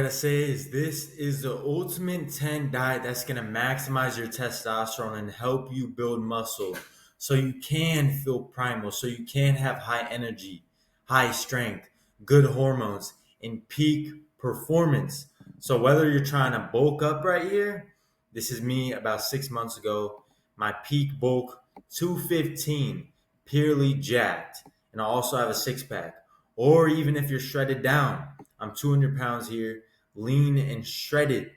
gotta say is this is the Ultimate 10 diet that's gonna maximize your testosterone and help you build muscle so you can feel primal, so you can have high energy, high strength, good hormones, and peak performance. So whether you're trying to bulk up right here, this is me about 6 months ago. My peak bulk 215, purely jacked, and I also have a six pack. Or even if you're shredded down, I'm 200 pounds here, lean and shredded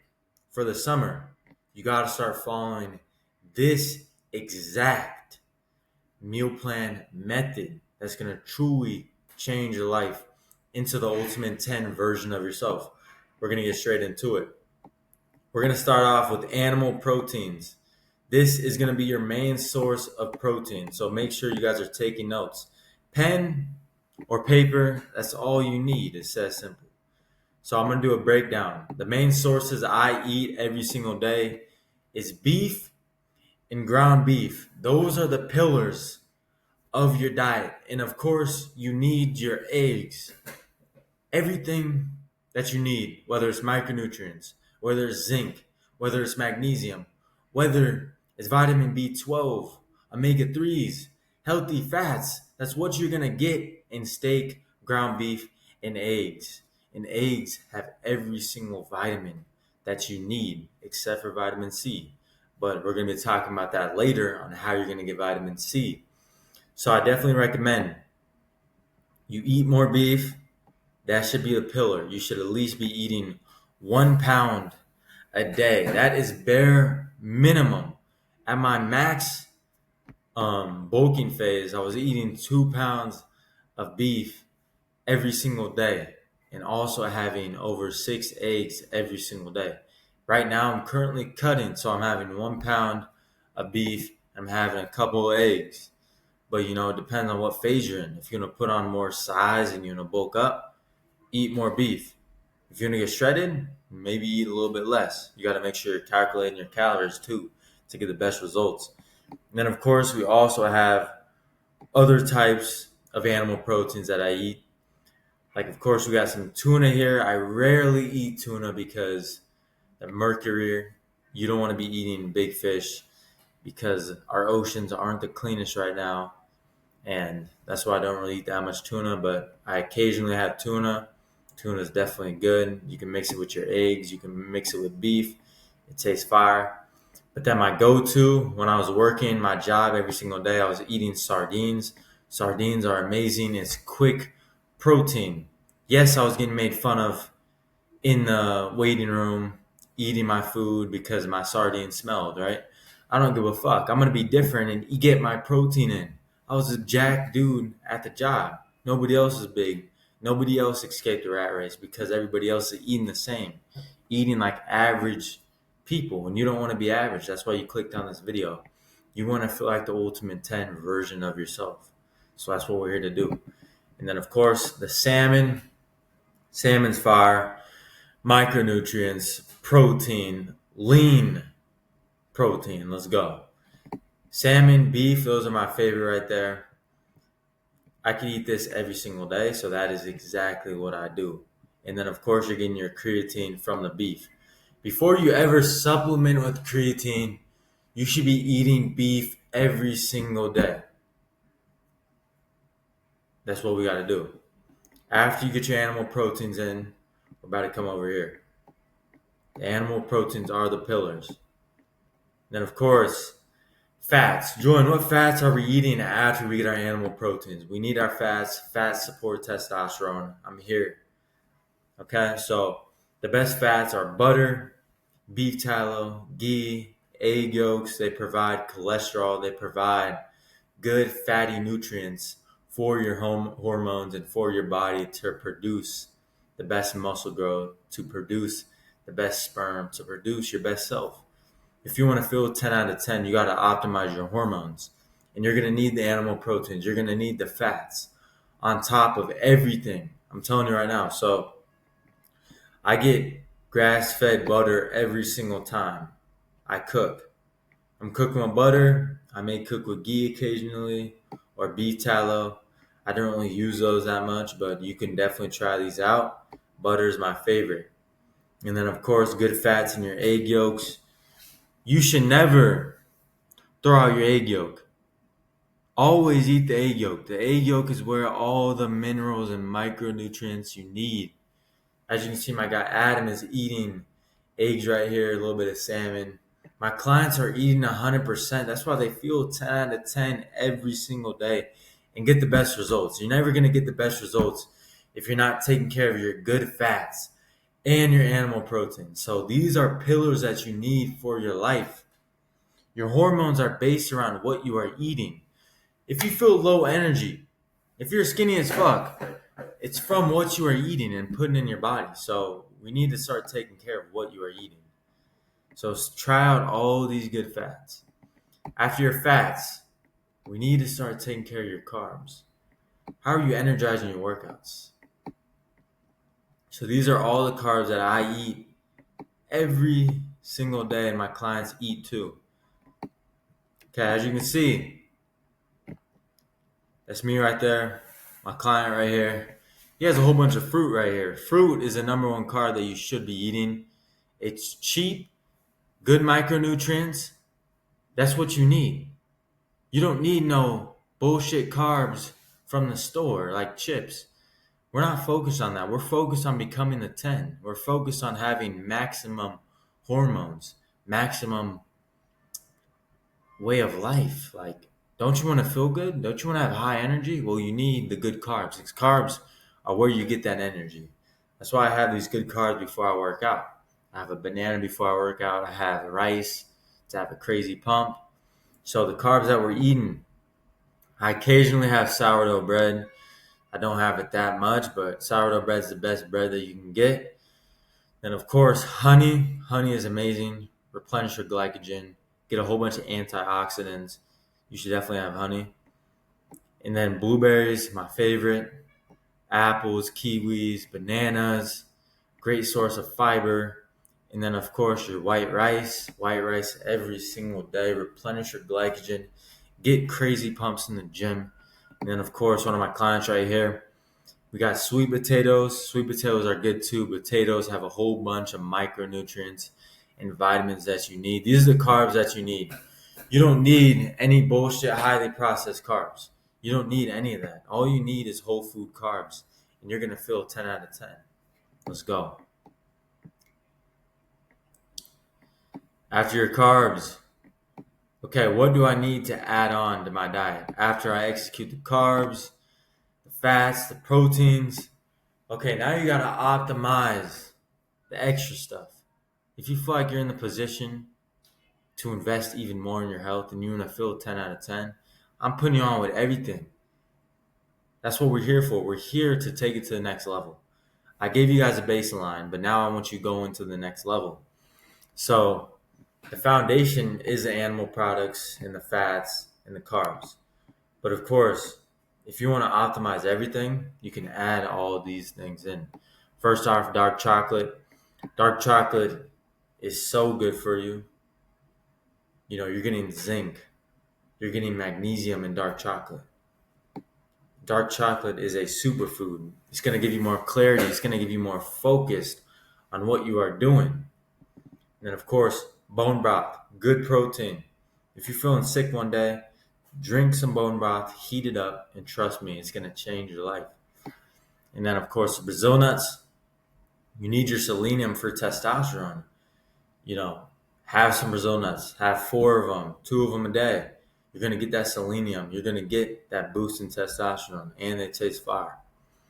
for the summer. You got to start following this exact meal plan method that's going to truly change your life into the Ultimate 10 version of yourself. We're going to get straight into it. We're going to start off with animal proteins. This is going to be your main source of protein, so make sure you guys are taking notes. Pen or paper, that's all you need. It's that simple. So I'm going to do a breakdown. The main sources I eat every single day is beef and ground beef. Those are the pillars of your diet. And of course, you need your eggs. Everything that you need, whether it's micronutrients, whether it's zinc, whether it's magnesium, whether it's vitamin B12, omega 3s, healthy fats. That's what you're going to get in steak, ground beef, and eggs. And eggs have every single vitamin that you need except for vitamin C. But we're going to be talking about that later on how you're going to get vitamin C. So I definitely recommend you eat more beef. That should be a pillar. You should at least be eating 1 pound a day. That is bare minimum. At my max bulking phase, I was eating 2 pounds of beef every single day and also having over 6 eggs every single day. Right now, I'm currently cutting, so I'm having 1 pound of beef. I'm having a couple of eggs. But it depends on what phase you're in. If you're gonna put on more size and you're gonna bulk up, eat more beef. If you're gonna get shredded, maybe eat a little bit less. You gotta make sure you're calculating your calories too to get the best results. And then of course we also have other types of animal proteins that I eat. Like of course we got some tuna here. I rarely eat tuna because the mercury, you don't want to be eating big fish because our oceans aren't the cleanest right now. And that's why I don't really eat that much tuna, but I occasionally have tuna. Tuna is definitely good. You can mix it with your eggs. You can mix it with beef. It tastes fire. But then my go-to when I was working my job every single day, I was eating sardines. Sardines are amazing. It's quick protein. Yes, I was getting made fun of in the waiting room eating my food because my sardines smelled, right? I don't give a fuck. I'm going to be different and get my protein in. I was a jack dude at the job. Nobody else is big. Nobody else escaped the rat race because everybody else is eating the same, eating like average people. And you don't want to be average. That's why you clicked on this video. You want to feel like the Ultimate 10 version of yourself. So that's what we're here to do. And then, of course, the salmon. Salmon's fire, micronutrients, protein, lean protein. Let's go. Salmon, beef, those are my favorite right there. I can eat this every single day, so that is exactly what I do. And then, of course, you're getting your creatine from the beef. Before you ever supplement with creatine, you should be eating beef every single day. That's what we got to do. After you get your animal proteins in, we're about to come over here. The animal proteins are the pillars. Then, of course, fats. Jordan, what fats are we eating after we get our animal proteins? We need our fats. Fats support testosterone. I'm here. Okay, so the best fats are butter, beef tallow, ghee, egg yolks. They provide cholesterol. They provide good fatty nutrients for your hormones and for your body to produce the best muscle growth, to produce the best sperm, to produce your best self. If you want to feel 10 out of 10, you got to optimize your hormones. And you're going to need the animal proteins. You're going to need the fats on top of everything. I'm telling you right now. So I get grass-fed butter every single time I cook. I'm cooking with butter. I may cook with ghee occasionally or beef tallow. I don't really use those that much, but you can definitely try these out. Butter is my favorite. And then, of course, good fats in your egg yolks. You should never throw out your egg yolk. Always eat the egg yolk. The egg yolk is where all the minerals and micronutrients you need. As you can see, my guy Adam is eating eggs right here, a little bit of salmon. My clients are eating 100%. That's why they feel 10 out of 10 every single day and get the best results. You're never going to get the best results if you're not taking care of your good fats and your animal protein. So these are pillars that you need for your life. Your hormones are based around what you are eating. If you feel low energy, if you're skinny as fuck, it's from what you are eating and putting in your body. So we need to start taking care of what you are eating. So try out all these good fats. After your fats, we need to start taking care of your carbs. How are you energizing your workouts? So these are all the carbs that I eat every single day, and my clients eat too. Okay, as you can see, that's me right there, my client right here. He has a whole bunch of fruit right here. Fruit is the number one carb that you should be eating. It's cheap, good micronutrients. That's what you need. You don't need no bullshit carbs from the store like chips. We're not focused on that. We're focused on becoming the 10. We're focused on having maximum hormones, maximum way of life. Like, don't you want to feel good? Don't you want to have high energy? Well, you need the good carbs. Because carbs are where you get that energy. That's why I have these good carbs before I work out. I have a banana before I work out. I have rice to have a crazy pump. So the carbs that we're eating, I occasionally have sourdough bread. I don't have it that much, but sourdough bread is the best bread that you can get. Then, of course, honey. Honey is amazing. Replenish your glycogen. Get a whole bunch of antioxidants. You should definitely have honey. And then blueberries, my favorite. Apples, kiwis, bananas. Great source of fiber. And then, of course, your white rice. White rice every single day. Replenish your glycogen. Get crazy pumps in the gym. And then, of course, one of my clients right here, we got sweet potatoes. Sweet potatoes are good too. Potatoes have a whole bunch of micronutrients and vitamins that you need. These are the carbs that you need. You don't need any bullshit highly processed carbs. You don't need any of that. All you need is whole food carbs, and you're going to feel 10 out of 10. Let's go. After your carbs, okay, what do I need to add on to my diet? After I execute the carbs, the fats, the proteins, okay, now you gotta optimize the extra stuff. If you feel like you're in the position to invest even more in your health and you want to feel 10 out of 10, I'm putting you on with everything. That's what we're here for. We're here to take it to the next level. I gave you guys a baseline, but now I want you going to the next level. So the foundation is the animal products and the fats and the carbs. But of course, if you want to optimize everything, you can add all these things in. First off, dark chocolate. Dark chocolate is so good for you. You know, you're getting zinc. You're getting magnesium in dark chocolate. Dark chocolate is a superfood. It's going to give you more clarity. It's going to give you more focus on what you are doing. And then, of course, bone broth, good protein. If you're feeling sick one day, drink some bone broth, heat it up, and trust me, it's going to change your life. And then, of course, Brazil nuts. You need your selenium for testosterone. You know, have some Brazil nuts. Have 4 of them, 2 of them a day. You're going to get that selenium. You're going to get that boost in testosterone, and they taste fire.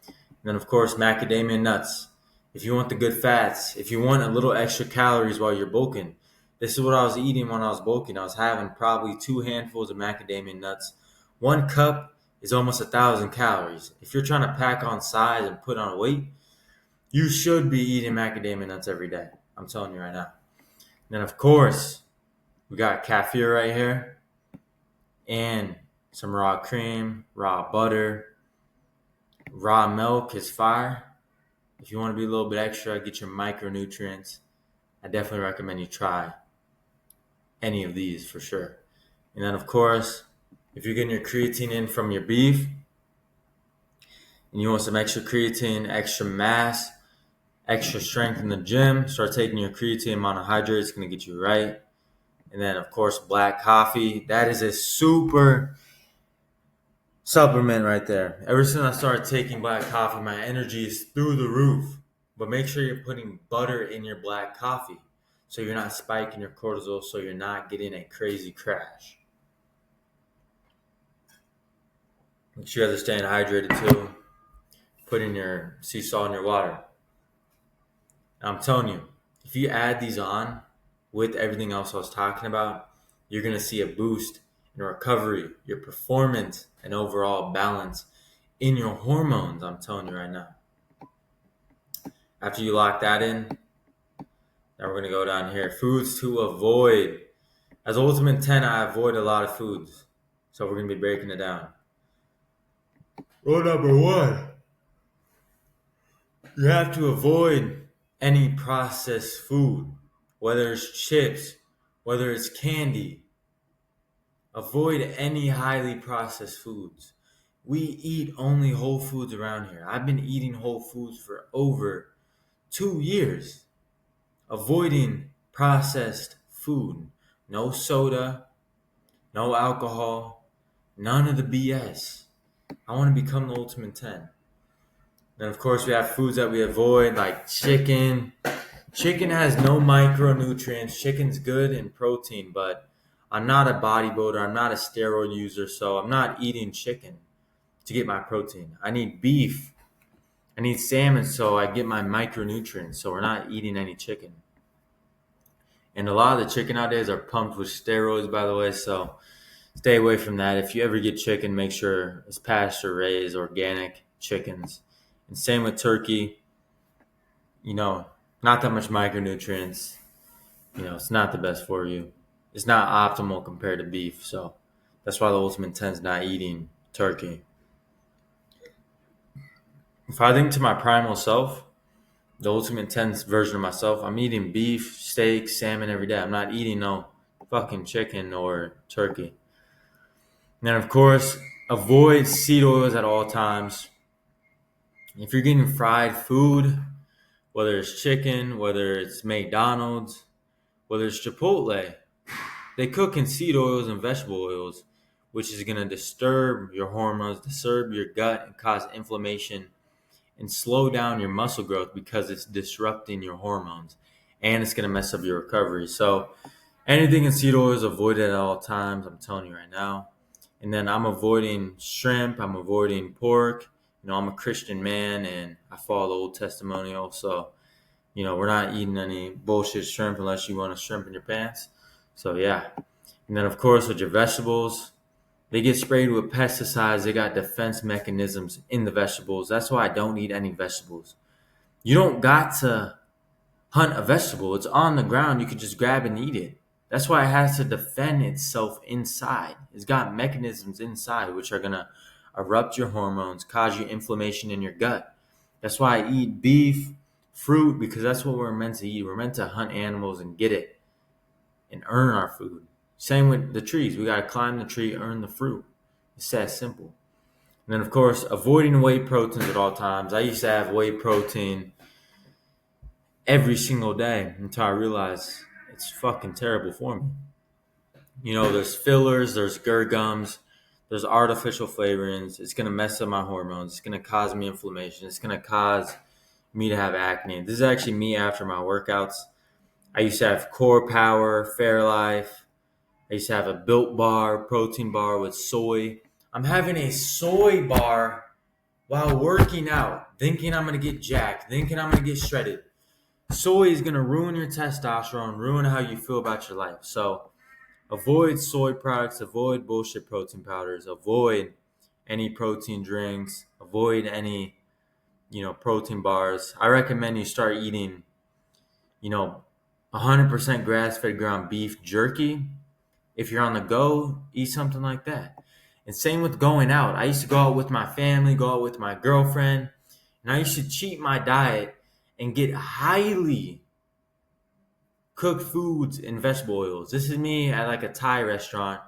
And then, of course, macadamia nuts. If you want the good fats, if you want a little extra calories while you're bulking, this is what I was eating when I was bulking. I was having probably 2 handfuls of macadamia nuts. 1 cup is almost 1,000 calories. If you're trying to pack on size and put on weight, you should be eating macadamia nuts every day. I'm telling you right now. And then, of course, we got kefir right here. And some raw cream, raw butter, raw milk is fire. If you want to be a little bit extra, get your micronutrients. I definitely recommend you try any of these for sure. And then, of course, if you're getting your creatine in from your beef and you want some extra creatine, extra mass, extra strength in the gym, start taking your creatine monohydrate. It's going to get you right. And then, of course, black coffee. That is a super supplement right there. Ever since I started taking black coffee, my energy is through the roof. But make sure you're putting butter in your black coffee so you're not spiking your cortisol, so you're not getting a crazy crash. Make sure you're staying hydrated too. Put in your sea salt in your water. I'm telling you, if you add these on with everything else I was talking about, you're going to see a boost in recovery, your performance, and overall balance in your hormones. I'm telling you right now. After you lock that in, now we're going to go down here. Foods to avoid. As Ultimate 10, I avoid a lot of foods. So we're going to be breaking it down. Rule number one, you have to avoid any processed food, whether it's chips, whether it's candy. Avoid any highly processed foods. We eat only whole foods around here. I've been eating whole foods for over 2 years. Avoiding processed food. No soda, no alcohol, none of the BS. I want to become the Ultimate 10. Then, of course, we have foods that we avoid, like chicken. Chicken has no micronutrients. Chicken's good in protein, but I'm not a bodybuilder. I'm not a steroid user, so I'm not eating chicken to get my protein. I need beef. I need salmon, so I get my micronutrients. So we're not eating any chicken. And a lot of the chicken nowadays are pumped with steroids, by the way, so stay away from that. If you ever get chicken, make sure it's pasture raised, organic chickens. And same with turkey. Not that much micronutrients. It's not the best for you. It's not optimal compared to beef. So that's why the Ultimate 10 is not eating turkey. If I think to my primal self, the Ultimate 10's version of myself, I'm eating beef, steak, salmon every day. I'm not eating no fucking chicken or turkey. And then, of course, avoid seed oils at all times. If you're getting fried food, whether it's chicken, whether it's McDonald's, whether it's Chipotle, they cook in seed oils and vegetable oils, which is going to disturb your hormones, disturb your gut, and cause inflammation and slow down your muscle growth because it's disrupting your hormones and it's going to mess up your recovery. So anything in seed oils, avoid it at all times. I'm telling you right now. And then I'm avoiding shrimp. I'm avoiding pork. I'm a Christian man and I follow the Old Testimonial. So, we're not eating any bullshit shrimp unless you want a shrimp in your pants. So, yeah. And then, of course, with your vegetables, they get sprayed with pesticides. They got defense mechanisms in the vegetables. That's why I don't eat any vegetables. You don't got to hunt a vegetable. It's on the ground. You can just grab and eat it. That's why it has to defend itself inside. It's got mechanisms inside which are going to erupt your hormones, cause you inflammation in your gut. That's why I eat beef, fruit, because that's what we're meant to eat. We're meant to hunt animals and get it and earn our food. Same with the trees. We got to climb the tree, earn the fruit. It's that simple. And then, of course, avoiding whey proteins at all times. I used to have whey protein every single day until I realized it's fucking terrible for me. There's fillers, there's gums, there's artificial flavorings. It's going to mess up my hormones. It's going to cause me inflammation. It's going to cause me to have acne. This is actually me after my workouts. I used to have Core Power, Fairlife. I used to have a Built Bar, protein bar with soy. I'm having a soy bar while working out, thinking I'm going to get jacked, thinking I'm going to get shredded. Soy is going to ruin your testosterone, ruin how you feel about your life. So avoid soy products, avoid bullshit protein powders, avoid any protein drinks, avoid any, protein bars. I recommend you start eating, 100% grass-fed ground beef jerky. If you're on the go, eat something like that. And same with going out. I used to go out with my family, go out with my girlfriend, and I used to cheat my diet and get highly cooked foods and vegetable oils. This is me at like a Thai restaurant,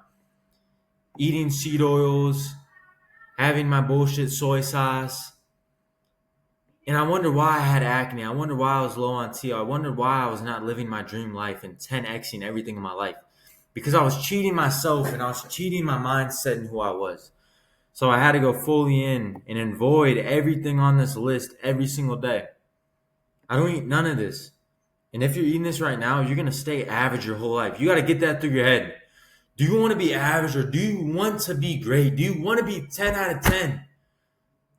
eating seed oils, having my bullshit soy sauce, And I wonder why I had acne. I wonder why I was low on T. I wonder why I was not living my dream life and 10xing everything in my life. Because I was cheating myself and I was cheating my mindset and who I was. So I had to go fully in and avoid everything on this list every single day. I don't eat none of this. And if you're eating this right now, you're going to stay average your whole life. You got to get that through your head. Do you want to be average or do you want to be great? Do you want to be 10 out of 10?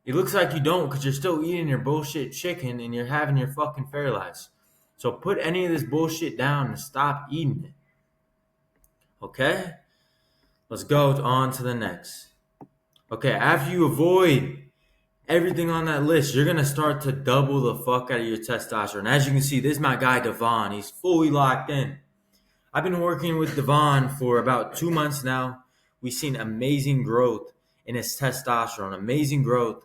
It looks like you don't because you're still eating your bullshit chicken and you're having your fucking Fairlives. So put any of this bullshit down and stop eating it. Okay? Let's go on to the next. Okay, after you avoid everything on that list, you're gonna start to double the fuck out of your testosterone. As you can see, this is my guy Devon. He's fully locked in. I've been working with Devon for about 2 months now. We've seen amazing growth in his testosterone, amazing growth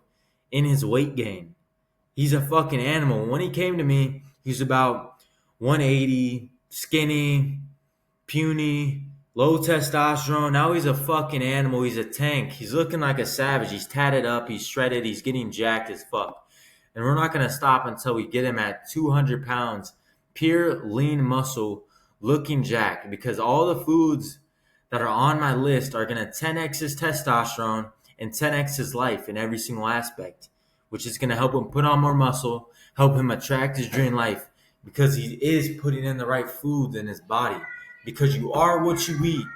in his weight gain. He's a fucking animal. When he came to me, he was about 180, skinny, puny, low testosterone. Now he's a fucking animal. He's a tank. He's looking like a savage. He's tatted up. He's shredded. He's getting jacked as fuck. And we're not going to stop until we get him at 200 pounds, pure lean muscle, looking jacked. Because all the foods that are on my list are going to 10x his testosterone and 10x his life in every single aspect, which is going to help him put on more muscle, help him attract his dream life, because he is putting in the right foods in his body. Because you are what you eat.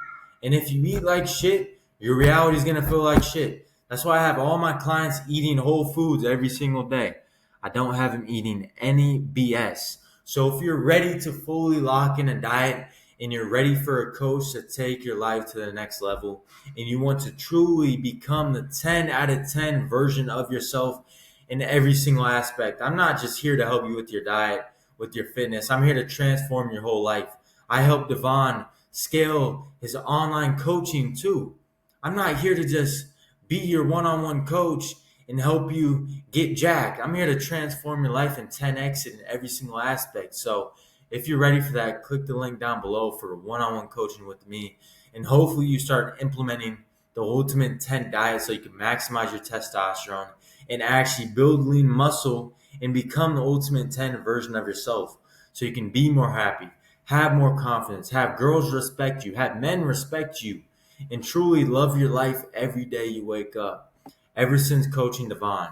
And if you eat like shit, your reality is going to feel like shit. That's why I have all my clients eating whole foods every single day. I don't have them eating any BS. So if you're ready to fully lock in a diet and you're ready for a coach to take your life to the next level and you want to truly become the 10 out of 10 version of yourself in every single aspect, I'm not just here to help you with your diet, with your fitness. I'm here to transform your whole life. I help Devon scale his online coaching too. I'm not here to just be your one-on-one coach and help you get jacked. I'm here to transform your life and 10x it in every single aspect. So if you're ready for that, click the link down below for one-on-one coaching with me. And hopefully you start implementing the Ultimate 10 diet so you can maximize your testosterone and actually build lean muscle and become the Ultimate 10 version of yourself so you can be more happy, have more confidence, have girls respect you, have men respect you, and truly love your life every day you wake up. Ever since coaching Devon,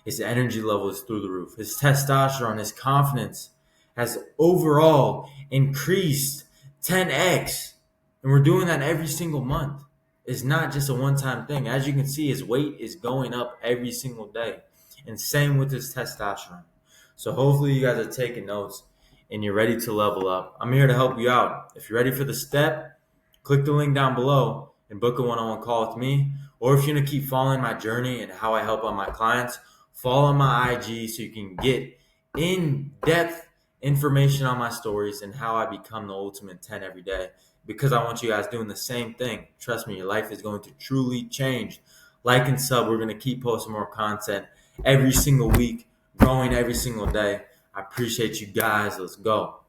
his energy level is through the roof. His testosterone, his confidence has overall increased 10x. And we're doing that every single month. It's not just a one-time thing. As you can see, his weight is going up every single day. And same with his testosterone. So hopefully you guys are taking notes and you're ready to level up. I'm here to help you out. If you're ready for the step, click the link down below and book a one-on-one call with me. Or if you're going to keep following my journey and how I help out my clients, follow my IG so you can get in-depth information on my stories and how I become the Ultimate 10 every day. Because I want you guys doing the same thing. Trust me, your life is going to truly change. Like and sub. We're going to keep posting more content every single week, growing every single day. I appreciate you guys. Let's go.